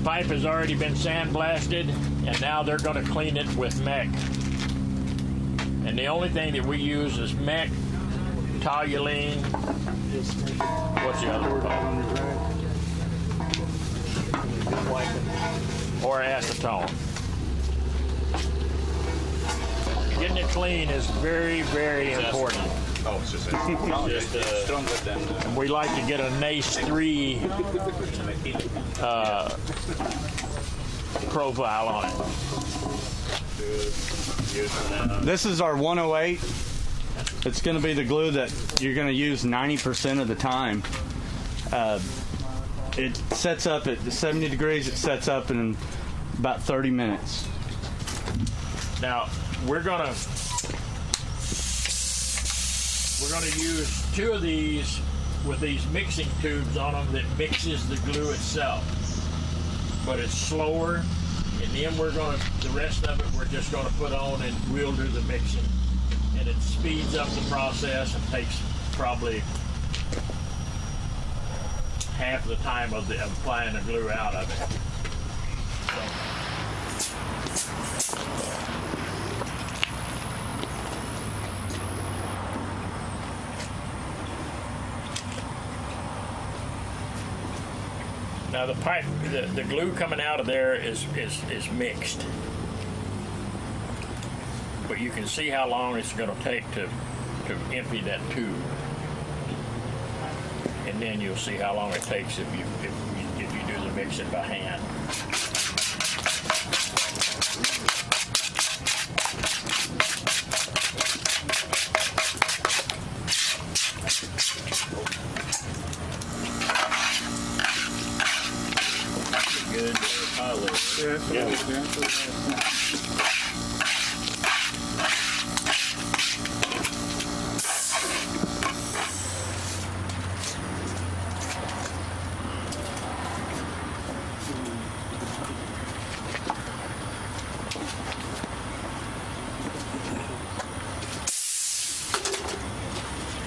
pipe has already been sandblasted, and now they're going to clean it with mech. And the only thing that we use is mech, toluene. What's the other one? Or acetone. Getting it clean is very, very important. Oh, it's just stronger than. We like to get a NACE 3 profile on it. This is our 108. It's going to be the glue that you're going to use 90% of the time. It sets up at 70 degrees. It sets up in about 30 minutes. Now we're gonna use 2 of these with these mixing tubes on them that mixes the glue itself, but it's slower. And then the rest of it we're just gonna put on, and we'll do the mixing, and it speeds up the process and takes probably half the time of applying the glue out of it. Now the pipe, the glue coming out of there is mixed, but you can see how long it's going to take to empty that tube, and then you'll see how long it takes if you do the mixing by hand. Good pilot. Yeah.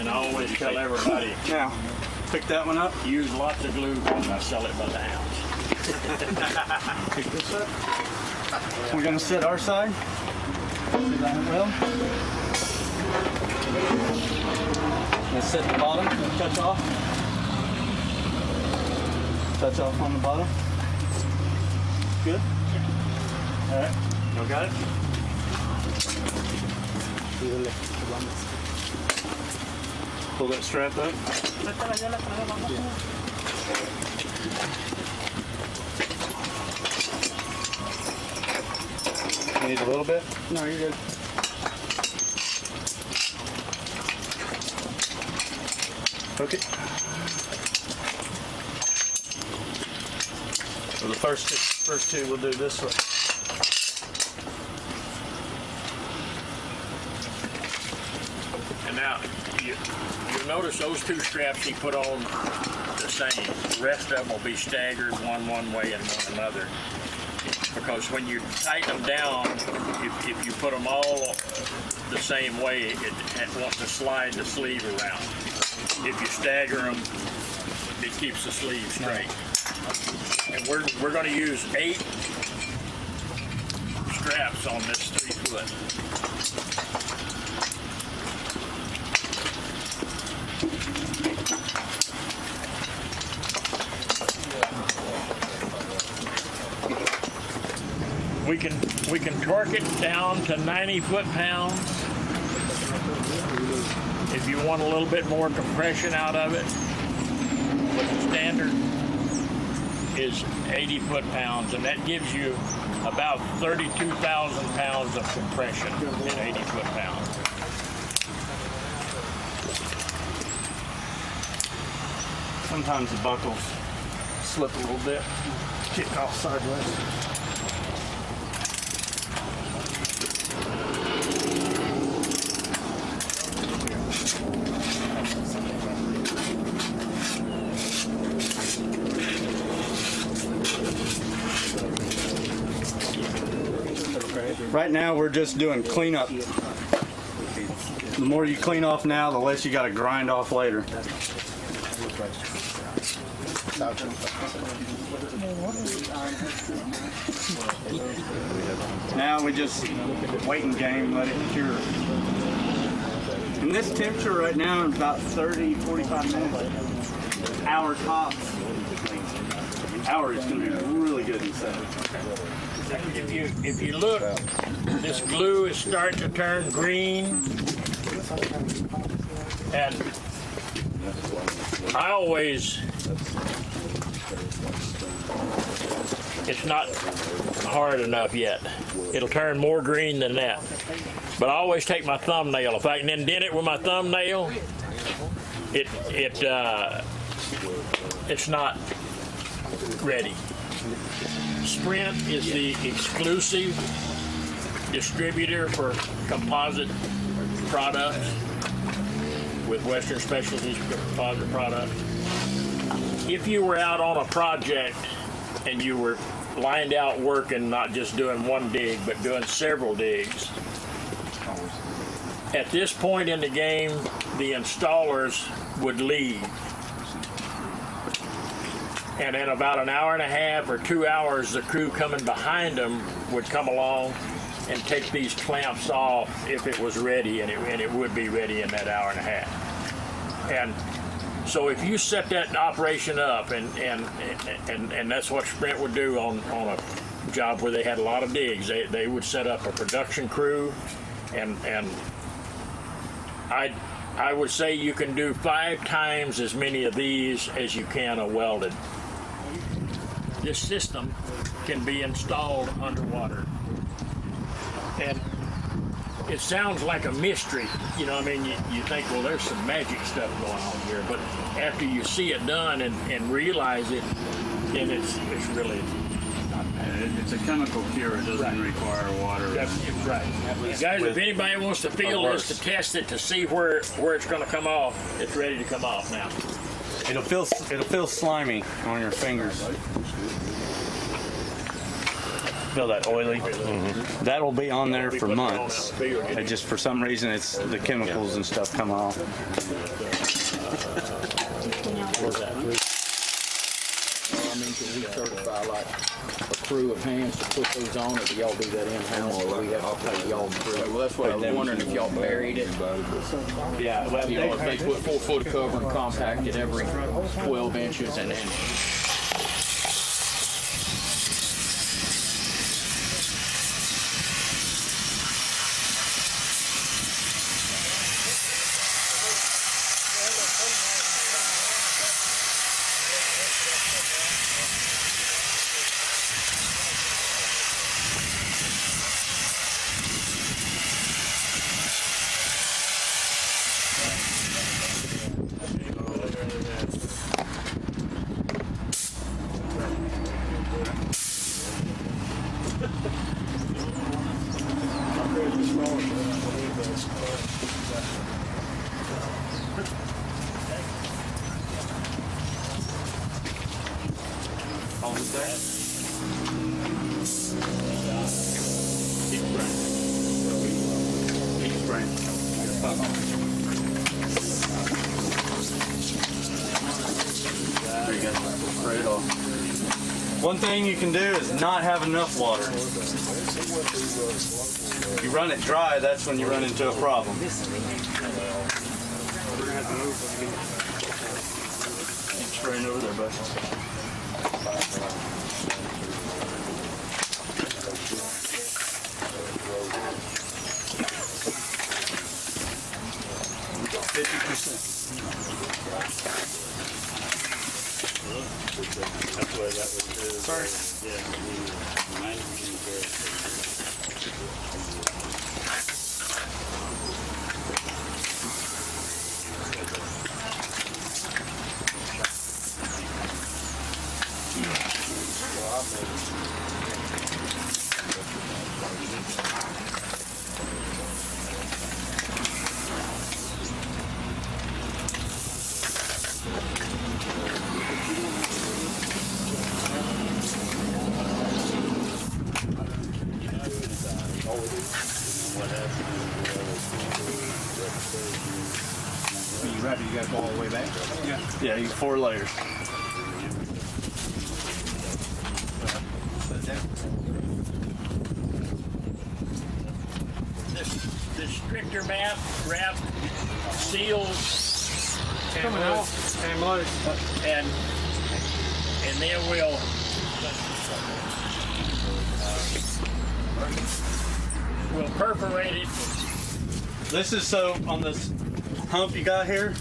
And I always tell everybody, Now, pick that one up. use lots of glue because I sell it by the ounce. Pick this up. We're going to set our side. See that well? Let's set the bottom. Touch off. Touch off on the bottom. Good? All right. You got it? Pull that strap up. You need a little bit? No, you're good. Hook it. So the first two we'll do this way. And now, you'll notice those 2 straps he put on the same. The rest of them will be staggered, one way and one another. Because when you tighten them down, if you put them all the same way, it wants to slide the sleeve around. If you stagger them, it keeps the sleeve straight. And we're going to use 8 straps on this 3-foot. We can torque it down to 90 foot-pounds. If you want a little bit more compression out of it, but the standard is 80 foot-pounds, and that gives you about 32,000 pounds of compression in 80 foot-pounds. Sometimes the buckles slip a little bit, kick off sideways. Right now we're just doing cleanup. The more you clean off now, the less you got to grind off later. Now we just waiting game, let it cure. And this temperature right now is about 30, 45 minutes. Hour tops. Hour is going to be really good inside. If you look, this glue is starting to turn green, and I always, it's not hard enough yet. It'll turn more green than that. But I always take my thumbnail. If I can indent it with my thumbnail, it's not ready. Sprint is the exclusive distributor for composite products with Western Specialties composite products. If you were out on a project and you were lined out working, not just doing one dig, but doing several digs, at this point in the game, the installers would leave. And in about an hour and a half or 2 hours, the crew coming behind them would come along and take these clamps off if it was ready, and it would be ready in that hour and a half. And so if you set that operation up, and that's what Sprint would do on a job where they had a lot of digs, they would set up a production crew, and I would say you can do 5 times as many of these as you can a welded. This system can be installed underwater. And it sounds like a mystery, you know, I mean, you think, well, there's some magic stuff going on here, but after you see it done and realize it, then it's really not bad. It's a chemical cure. It doesn't require water. That's right. Guys, if anybody wants to feel this, to test it, to see where it's going to come off, it's ready to come off now. It'll feel slimy on your fingers. Feel that oily? Mm-hmm. That'll be on there for months. It just, for some reason, it's the chemicals and stuff come off. I mean, can we certify like a crew of hands to put those on, or do y'all do that in-house, or we have to pay y'all crew? Well, that's what I was wondering, if y'all buried it. Yeah, well, You know, if they put 4 foot of cover and compacted every 12 inches and then. One thing you can do is not have enough water. You run it dry, that's when you run into a problem. Spraying over there, bud. That's why that was. Sorry. Yeah. 90%. You ready to go all the way back? Yeah, you 4 layers. wrap, seals, Coming out. And loose. and then we'll perforate it. This is so on this hump you got here.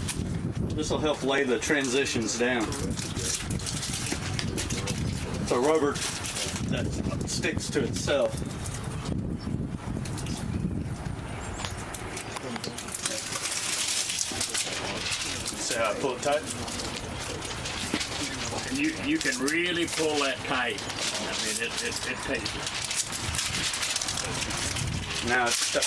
This will help lay the transitions down. It's a rubber that sticks to itself. See how I pull it tight? And you can really pull that tight. I mean, it takes. Now it's stuck.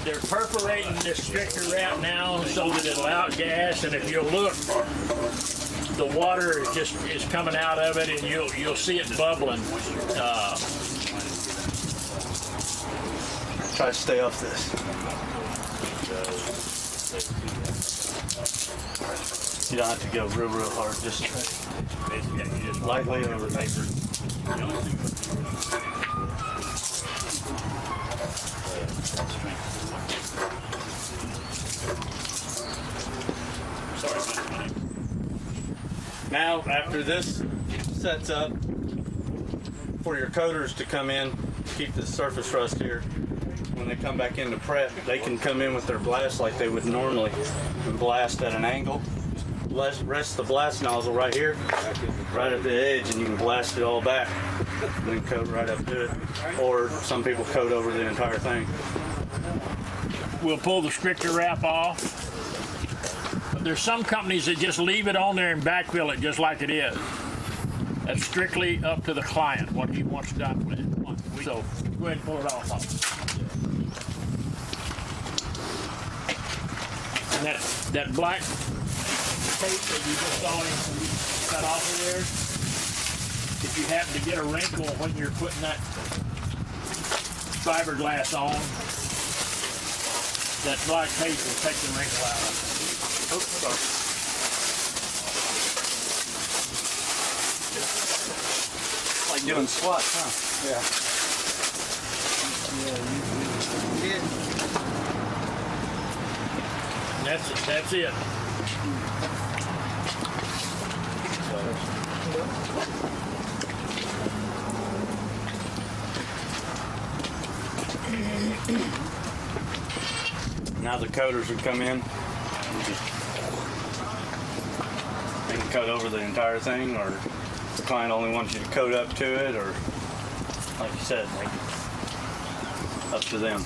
They're perforating this stricter wrap now so that it'll outgas, and if you'll look, the water is coming out of it, and you'll see it bubbling. Try to stay off this. You don't have to go real hard. Just lightly over paper. Now, after this sets up, for your coaters to come in, keep the surface rust here. When they come back into prep, they can come in with their blast like they would normally and blast at an angle. Rest the blast nozzle right here, right at the edge, and you can blast it all back and then coat right up to it. Or some people coat over the entire thing. We'll pull the stricter wrap off. There's some companies that just leave it on there and backfill it just like it is. That's strictly up to the client, what he wants done with it. So go ahead and pull it off. And that black tape that you just saw him cut off of there, if you happen to get a wrinkle when you're putting that fiberglass on, that black tape will take the wrinkle out of it. Oh, sorry. Like doing squats, huh? Yeah. That's it. Now the coaters would come in. They can coat over the entire thing, or the client only wants you to coat up to it, or like you said, like, up to them.